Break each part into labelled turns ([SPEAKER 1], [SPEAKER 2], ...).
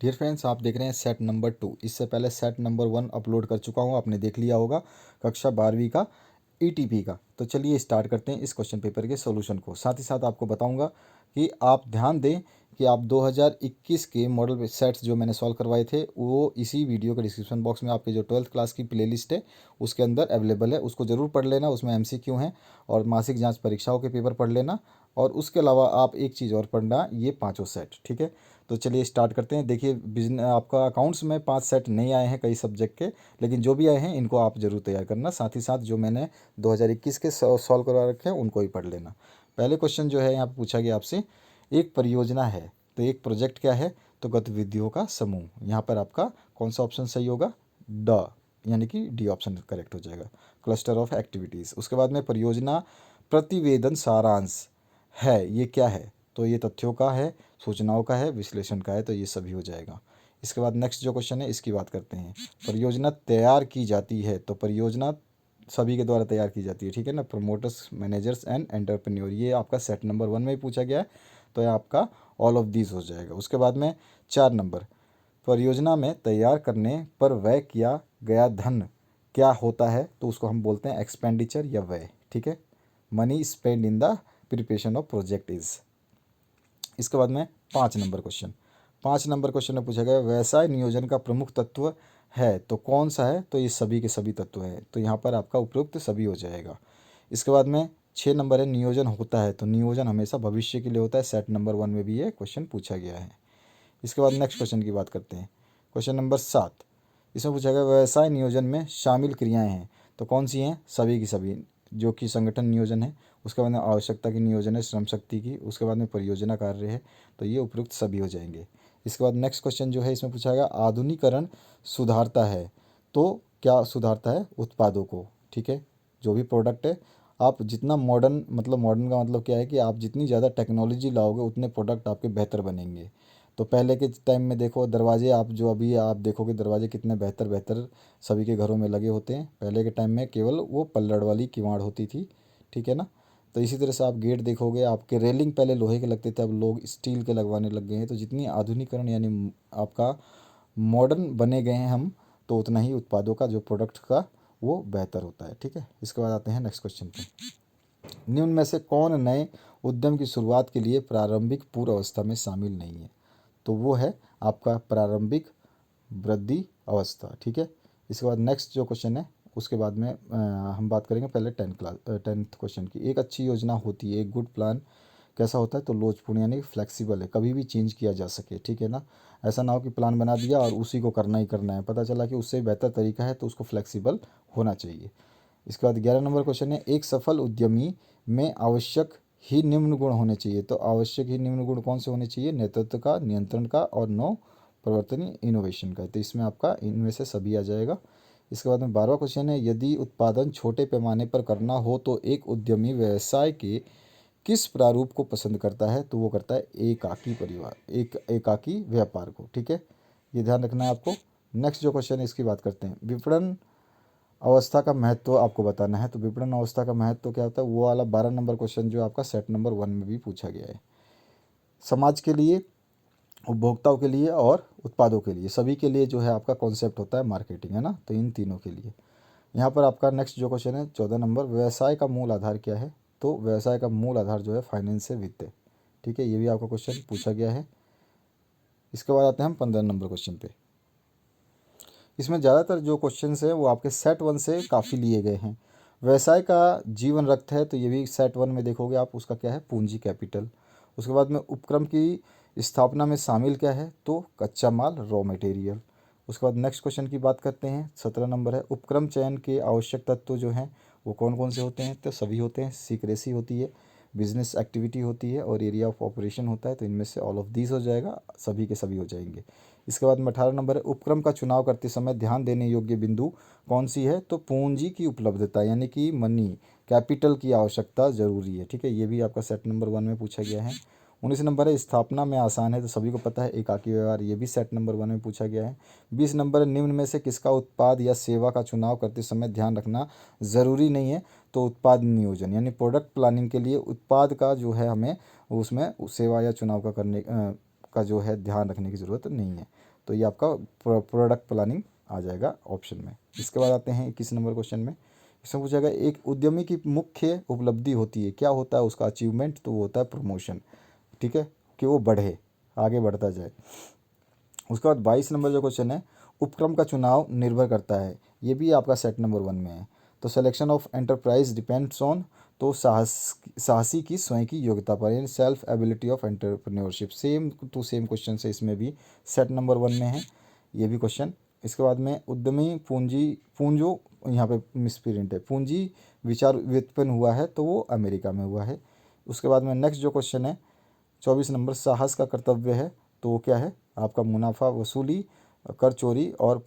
[SPEAKER 1] Dear friends, आप देख रहे हैं सेट नंबर 2। इससे पहले सेट नंबर 1 अपलोड कर चुका हूँ, आपने देख लिया होगा, कक्षा 12वीं का ईटीपी का। तो चलिए स्टार्ट करते हैं इस क्वेश्चन पेपर के सॉल्यूशन को। साथ ही साथ आपको बताऊंगा कि आप ध्यान दें कि आप 2021 के मॉडल सेट्स जो मैंने सॉल्व करवाए थे वो इसी वीडियो के डिस्क्रिप्शन बॉक्स में आपके जो 12th क्लास की प्लेलिस्ट है उसके अंदर अवेलेबल है, उसको ज़रूर पढ़ लेना। उसमें एमसीक्यू हैं और मासिक जांच परीक्षाओं के पेपर पढ़ लेना। और उसके अलावा आप एक चीज़ और पढ़ना, ये पाँचों सेट, ठीक है। तो चलिए स्टार्ट करते हैं। देखिए, बिजनेस आपका अकाउंट्स में 5 सेट नहीं आए हैं कई सब्जेक्ट के, लेकिन जो भी आए हैं इनको आप जरूर तैयार करना। साथ ही साथ जो मैंने 2021 के सॉल्व करवा रखे हैं उनको ही पढ़ लेना। पहले क्वेश्चन जो है यहाँ पे पूछा गया आपसे, एक परियोजना है तो एक प्रोजेक्ट क्या है, तो गतिविधियों का समूह। यहाँ पर आपका कौन सा ऑप्शन सही होगा, ड, यानी कि डी ऑप्शन करेक्ट हो जाएगा, क्लस्टर ऑफ एक्टिविटीज़। उसके बाद में परियोजना प्रतिवेदन सारांश है, ये क्या है, तो ये तथ्यों का है, सूचनाओं का है, विश्लेषण का है, तो ये सभी हो जाएगा। इसके बाद नेक्स्ट जो क्वेश्चन है इसकी बात करते हैं। परियोजना तैयार की जाती है, तो परियोजना सभी के द्वारा तैयार की जाती है, ठीक है ना, प्रमोटर्स, मैनेजर्स एंड एंटरप्रेन्योर। ये आपका सेट नंबर 1 में ही पूछा गया है, तो ये आपका ऑल ऑफ दीज हो जाएगा। उसके बाद में 4 नंबर, परियोजना में तैयार करने पर व्यय किया गया धन क्या होता है, तो उसको हम बोलते हैं एक्सपेंडिचर या व्यय, ठीक है। Money spend in the preparation of project is. इसके बाद में 5 नंबर क्वेश्चन में पूछा गया व्यवसाय नियोजन का प्रमुख तत्व है तो कौन सा है, तो ये सभी के सभी तत्व है, तो यहाँ पर आपका उपयुक्त सभी हो जाएगा। इसके बाद में 6 नंबर है नियोजन होता है, तो नियोजन हमेशा भविष्य के लिए होता है। सेट नंबर 1 में भी ये क्वेश्चन पूछा गया है। इसके बाद नेक्स्ट क्वेश्चन की बात करते हैं। क्वेश्चन नंबर 7, इसमें पूछा गया व्यवसाय नियोजन में शामिल क्रियाएं हैं तो कौन सी हैं, सभी की सभी, जो कि संगठन नियोजन है। उसके बाद में आवश्यकता की नियोजन है, श्रम शक्ति की। उसके बाद में परियोजना कार्य है, तो ये उपयुक्त सभी हो जाएंगे। इसके बाद नेक्स्ट क्वेश्चन जो है इसमें पूछा गया आधुनिकीकरण सुधारता है, तो क्या सुधारता है, उत्पादों को, ठीक है। जो भी प्रोडक्ट है, आप जितना मॉडर्न, मतलब मॉडर्न का मतलब क्या है कि आप जितनी ज़्यादा टेक्नोलॉजी लाओगे उतने प्रोडक्ट आपके बेहतर बनेंगे। तो पहले के टाइम में देखो दरवाजे, आप जो अभी आप देखोगे दरवाजे कितने बेहतर बेहतर सभी के घरों में लगे होते हैं। पहले के टाइम में केवल वो पल्लड़ वाली किवाड़ होती थी, ठीक है ना। तो इसी तरह से आप गेट देखोगे, आपके रेलिंग पहले लोहे के लगते थे, अब लोग स्टील के लगवाने लग गए हैं। तो जितनी आधुनिकीकरण यानी आपका मॉडर्न बने गए हैं हम, तो उतना ही उत्पादों का जो प्रोडक्ट का वो बेहतर होता है, ठीक है। इसके बाद आते हैं नेक्स्ट क्वेश्चन पे। निम्न में से कौन नए उद्यम की शुरुआत के लिए प्रारंभिक पूर्व अवस्था में शामिल नहीं है, तो वो है आपका प्रारंभिक वृद्धि अवस्था, ठीक है। इसके बाद नेक्स्ट जो क्वेश्चन है उसके बाद में हम बात करेंगे पहले 10th क्वेश्चन की। एक अच्छी योजना होती है, एक गुड प्लान कैसा होता है, तो लोचपूर्ण यानी फ्लेक्सिबल है, कभी भी चेंज किया जा सके, ठीक है ना। ऐसा ना हो कि प्लान बना दिया और उसी को करना ही करना है, पता चला कि उससे बेहतर तरीका है, तो उसको फ्लेक्सिबल होना चाहिए। इसके बाद 11 नंबर क्वेश्चन है एक सफल उद्यमी में आवश्यक ही निम्न गुण होने चाहिए, तो आवश्यक ही निम्न गुण कौन से होने चाहिए, नेतृत्व का, नियंत्रण का और नौ परिवर्तनीय इनोवेशन का। तो इसमें आपका इनमें से सभी आ जाएगा। इसके बाद में 12वां क्वेश्चन है यदि उत्पादन छोटे पैमाने पर करना हो तो एक उद्यमी व्यवसाय के किस प्रारूप को पसंद करता है, तो वो करता है एकाकी परिवार, एक एकाकी व्यापार को, ठीक है। ये ध्यान रखना है आपको। नेक्स्ट जो क्वेश्चन है इसकी बात करते हैं। विपणन अवस्था का महत्व आपको बताना है, तो विपणन अवस्था का महत्व क्या होता है, वो वाला 12 नंबर क्वेश्चन जो आपका सेट नंबर 1 में भी पूछा गया है। समाज के लिए, उपभोक्ताओं के लिए और उत्पादों के लिए, सभी के लिए जो है आपका कॉन्सेप्ट होता है मार्केटिंग, है ना, तो इन तीनों के लिए। यहाँ पर आपका नेक्स्ट जो क्वेश्चन है 14 नंबर, व्यवसाय का मूल आधार क्या है, तो व्यवसाय का मूल आधार जो है फाइनेंस से वित्त है, ठीक है। ये भी आपका क्वेश्चन पूछा गया है। इसके बाद आते हैं हम 15 नंबर क्वेश्चन पे। इसमें ज़्यादातर जो क्वेश्चन है वो आपके सेट 1 से काफ़ी लिए गए हैं। व्यवसाय का जीवन रक्त है, तो ये भी सेट 1 में देखोगे आप, उसका क्या है, पूंजी कैपिटल। उसके बाद में उपक्रम की स्थापना में शामिल क्या है, तो कच्चा माल, रॉ मटेरियल। उसके बाद नेक्स्ट क्वेश्चन की बात करते हैं। 17 नंबर है उपक्रम चयन के आवश्यक तत्व जो हैं वो कौन कौन से होते हैं, तो सभी होते हैं। सीक्रेसी होती है, बिजनेस एक्टिविटी होती है और एरिया ऑफ ऑपरेशन होता है, तो इनमें से ऑल ऑफ दीज हो जाएगा, सभी के सभी हो जाएंगे। इसके बाद में 18 नंबर है उपक्रम का चुनाव करते समय ध्यान देने योग्य बिंदु कौन सी है, तो पूंजी की उपलब्धता यानी कि मनी कैपिटल की आवश्यकता जरूरी है, ठीक है। ये भी आपका सेट नंबर 1 में पूछा गया है। 19 नंबर है स्थापना में आसान है, तो सभी को पता है एकाकी व्यवहार, ये भी सेट नंबर 1 में पूछा गया है। 20 नंबर है निम्न में से किसका उत्पाद या सेवा का चुनाव करते समय ध्यान रखना ज़रूरी नहीं है, तो उत्पाद नियोजन यानी प्रोडक्ट प्लानिंग के लिए उत्पाद का जो है हमें उसमें सेवा या चुनाव का करने का जो है ध्यान रखने की ज़रूरत नहीं है। तो ये आपका प्रोडक्ट प्लानिंग आ जाएगा ऑप्शन में। इसके बाद आते हैं 21 नंबर क्वेश्चन में। इसमें पूछा गया एक उद्यमी की मुख्य उपलब्धि होती है, क्या होता है उसका अचीवमेंट, तो वो होता है प्रमोशन, ठीक है, कि वो बढ़े, आगे बढ़ता जाए। उसके बाद 22 नंबर जो क्वेश्चन है, उपक्रम का चुनाव निर्भर करता है, ये भी आपका सेट नंबर 1 में है। तो selection of enterprise depends on, तो साहसी की स्वयं की योग्यता पर, यानी self ability of entrepreneurship. Same to same question से इसमें भी सेट नंबर 1 में है ये भी क्वेश्चन। इसके बाद में उद्यमी पूंजो, यहाँ पे मिसप्रिंट है, पूंजी विचार व्युत्पन्न हुआ है, तो वो अमेरिका में हुआ है। उसके बाद में नेक्स्ट जो क्वेश्चन है 24 नंबर, साहस का कर्तव्य है, तो वो क्या है आपका मुनाफा वसूली, कर चोरी और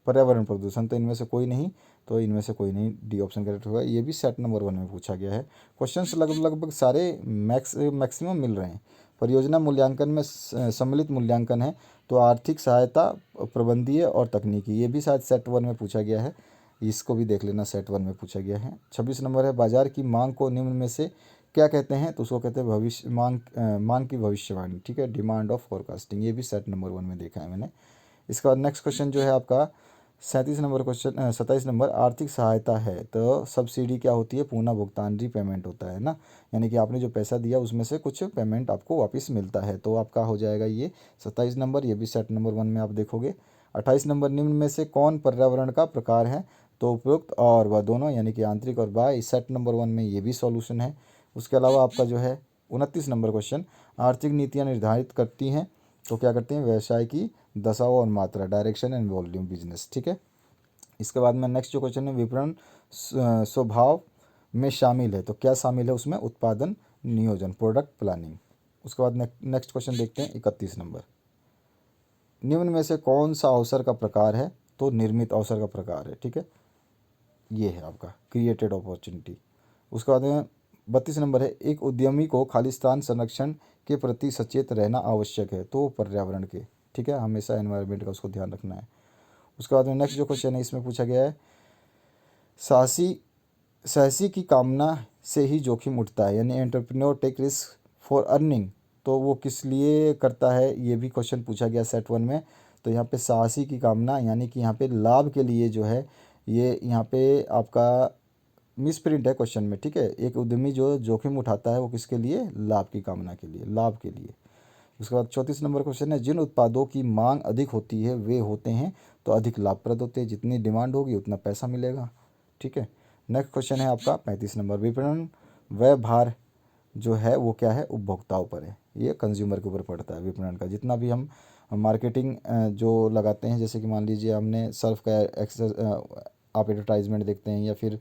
[SPEAKER 1] पर्यावरण प्रदूषण, तो इनमें से कोई नहीं, तो इनमें से कोई नहीं, डी ऑप्शन करेक्ट होगा। ये भी सेट नंबर 1 में पूछा गया है। क्वेश्चंस लगभग सारे मैक्सिमम मिल रहे हैं। परियोजना मूल्यांकन में सम्मिलित मूल्यांकन है, तो आर्थिक सहायता, प्रबंधीय और तकनीकी, ये भी शायद सेट 1 में पूछा गया है, इसको भी देख लेना, सेट 1 में पूछा गया है। 26 नंबर है, बाजार की मांग को निम्न में से क्या कहते हैं, तो उसको कहते हैं भविष्य मांग की भविष्यवाणी, ठीक है, डिमांड ऑफ फोरकास्टिंग, ये भी सेट नंबर 1 में देखा है मैंने। इसका बाद नेक्स्ट क्वेश्चन जो है आपका 37 नंबर क्वेश्चन, 27 नंबर, आर्थिक सहायता है, तो सब्सिडी क्या होती है, पुनः भुगतान, रीपेमेंट होता है ना, यानी कि आपने जो पैसा दिया उसमें से कुछ पेमेंट आपको वापस मिलता है, तो आपका हो जाएगा ये 27 नंबर, ये भी सेट नंबर 1 में आप देखोगे। 28 नंबर, निम्न में से कौन पर्यावरण का प्रकार है, तो उपयुक्त और वह दोनों, यानी कि आंतरिक और बाह्य, सेट नंबर 1 में ये भी सॉल्यूशन है। उसके अलावा आपका जो है 29 नंबर क्वेश्चन, आर्थिक नीतियाँ निर्धारित करती हैं, तो क्या करते हैं, व्यवसाय की दशाओं और मात्रा, डायरेक्शन एंड वॉल्यूम बिजनेस, ठीक है। इसके बाद में नेक्स्ट जो क्वेश्चन है, विपणन स्वभाव में शामिल है, तो क्या शामिल है उसमें, उत्पादन नियोजन, प्रोडक्ट प्लानिंग। उसके बाद नेक्स्ट क्वेश्चन देखते हैं 31 नंबर, निम्न में से कौन सा अवसर का प्रकार है, तो निर्मित अवसर का प्रकार है, ठीक है, ये है आपका क्रिएटेड अपॉर्चुनिटी। उसके बाद में 32 नंबर है, एक उद्यमी को खालिस्तान संरक्षण के प्रति सचेत रहना आवश्यक है, तो पर्यावरण के, ठीक है, हमेशा एनवायरनमेंट का उसको ध्यान रखना है। उसके बाद में नेक्स्ट जो क्वेश्चन है इसमें पूछा गया है, साहसी की कामना से ही जोखिम उठता है, यानी entrepreneur take risk for earning, तो वो किस लिए करता है, ये भी क्वेश्चन पूछा गया सेट 1 में। तो यहाँ पे साहसी की कामना, यानी कि यहाँ पे लाभ के लिए जो है, ये यहाँ पे आपका मिसप्रिंट है क्वेश्चन में, ठीक है। एक उद्यमी जो जोखिम उठाता है वो किसके लिए, लाभ की कामना के लिए, लाभ के लिए। उसके बाद 34 नंबर क्वेश्चन है, जिन उत्पादों की मांग अधिक होती है वे होते हैं, तो अधिक लाभप्रद होते हैं, जितनी डिमांड होगी उतना पैसा मिलेगा, ठीक है। नेक्स्ट क्वेश्चन है आपका 35 नंबर, विपणन व्यय भार जो है वो क्या है, उपभोक्ताओं पर है, ये कंज्यूमर के ऊपर पड़ता है। विपणन का जितना भी हम मार्केटिंग जो लगाते हैं, जैसे कि मान लीजिए हमने सर्फ का आप एडवर्टाइजमेंट देखते हैं, या फिर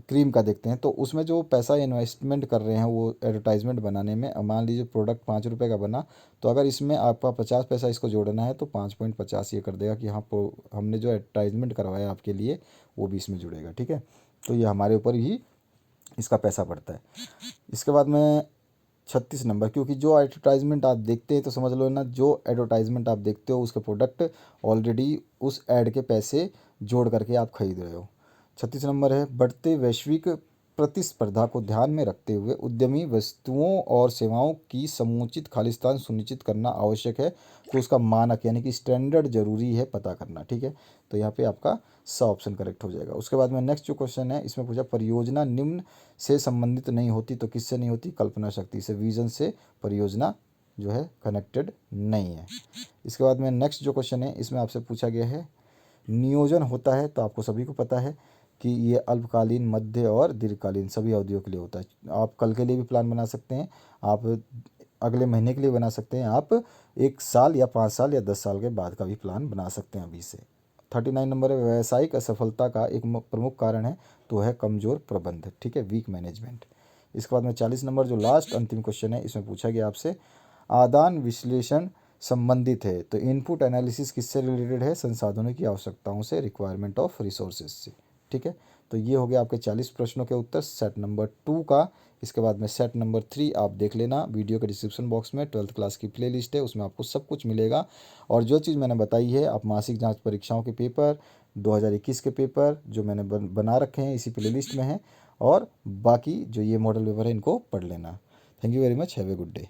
[SPEAKER 1] क्रीम का देखते हैं, तो उसमें जो पैसा इन्वेस्टमेंट कर रहे हैं वो एडवर्टाइजमेंट बनाने में, मान लीजिए प्रोडक्ट 5 रुपये का बना, तो अगर इसमें आपका 50 पैसा इसको जोड़ना है, तो 5.50 ये कर देगा कि हाँ हमने जो एडवर्टाइजमेंट करवाया आपके लिए वो भी इसमें जुड़ेगा, ठीक है। तो ये हमारे ऊपर ही इसका पैसा पड़ता है। इसके बाद में 36 नंबर, क्योंकि जो एडवर्टाइजमेंट आप देखते हैं, तो समझ लो ना, जो एडवर्टाइजमेंट आप देखते हो उसके प्रोडक्ट ऑलरेडी उस ऐड के पैसे जोड़ करके आप खरीद रहे हो। 36 नंबर है, बढ़ते वैश्विक प्रतिस्पर्धा को ध्यान में रखते हुए उद्यमी वस्तुओं और सेवाओं की समुचित खालिस्तान सुनिश्चित करना आवश्यक है, तो उसका मानक यानी कि स्टैंडर्ड जरूरी है पता करना, ठीक है। तो यहाँ पे आपका सा ऑप्शन करेक्ट हो जाएगा। उसके बाद में नेक्स्ट जो क्वेश्चन है इसमें पूछा, परियोजना निम्न से संबंधित नहीं होती, तो किससे नहीं होती, कल्पना शक्ति से, विजन से परियोजना जो है कनेक्टेड नहीं है। इसके बाद में नेक्स्ट जो क्वेश्चन है इसमें आपसे पूछा गया है, नियोजन होता है, तो आपको सभी को पता है कि ये अल्पकालीन, मध्य और दीर्घकालीन सभी अवधियों के लिए होता है। आप कल के लिए भी प्लान बना सकते हैं, आप अगले महीने के लिए बना सकते हैं, आप 1 साल या 5 साल या 10 साल के बाद का भी प्लान बना सकते हैं अभी से। 39 नंबर है, व्यावसायिक असफलता का एक प्रमुख कारण है, तो है कमज़ोर प्रबंध, ठीक है, वीक मैनेजमेंट। इसके बाद में 40 नंबर जो लास्ट अंतिम क्वेश्चन है इसमें पूछा गया आपसे, आदान विश्लेषण संबंधित है, तो इनपुट एनालिसिस किससे रिलेटेड है, संसाधनों की आवश्यकताओं से, रिक्वायरमेंट ऑफ रिसोर्सेज से, ठीक है। तो ये हो गया आपके 40 प्रश्नों के उत्तर सेट नंबर 2 का। इसके बाद में सेट नंबर 3 आप देख लेना, वीडियो के डिस्क्रिप्शन बॉक्स में 12th क्लास की प्लेलिस्ट है, उसमें आपको सब कुछ मिलेगा। और जो चीज़ मैंने बताई है, आप मासिक जांच परीक्षाओं के पेपर, 2021 के पेपर जो मैंने बना रखे हैं इसी प्लेलिस्ट में हैं, और बाकी जो ये मॉडल पेपर है इनको पढ़ लेना। Thank you very much, have a good day.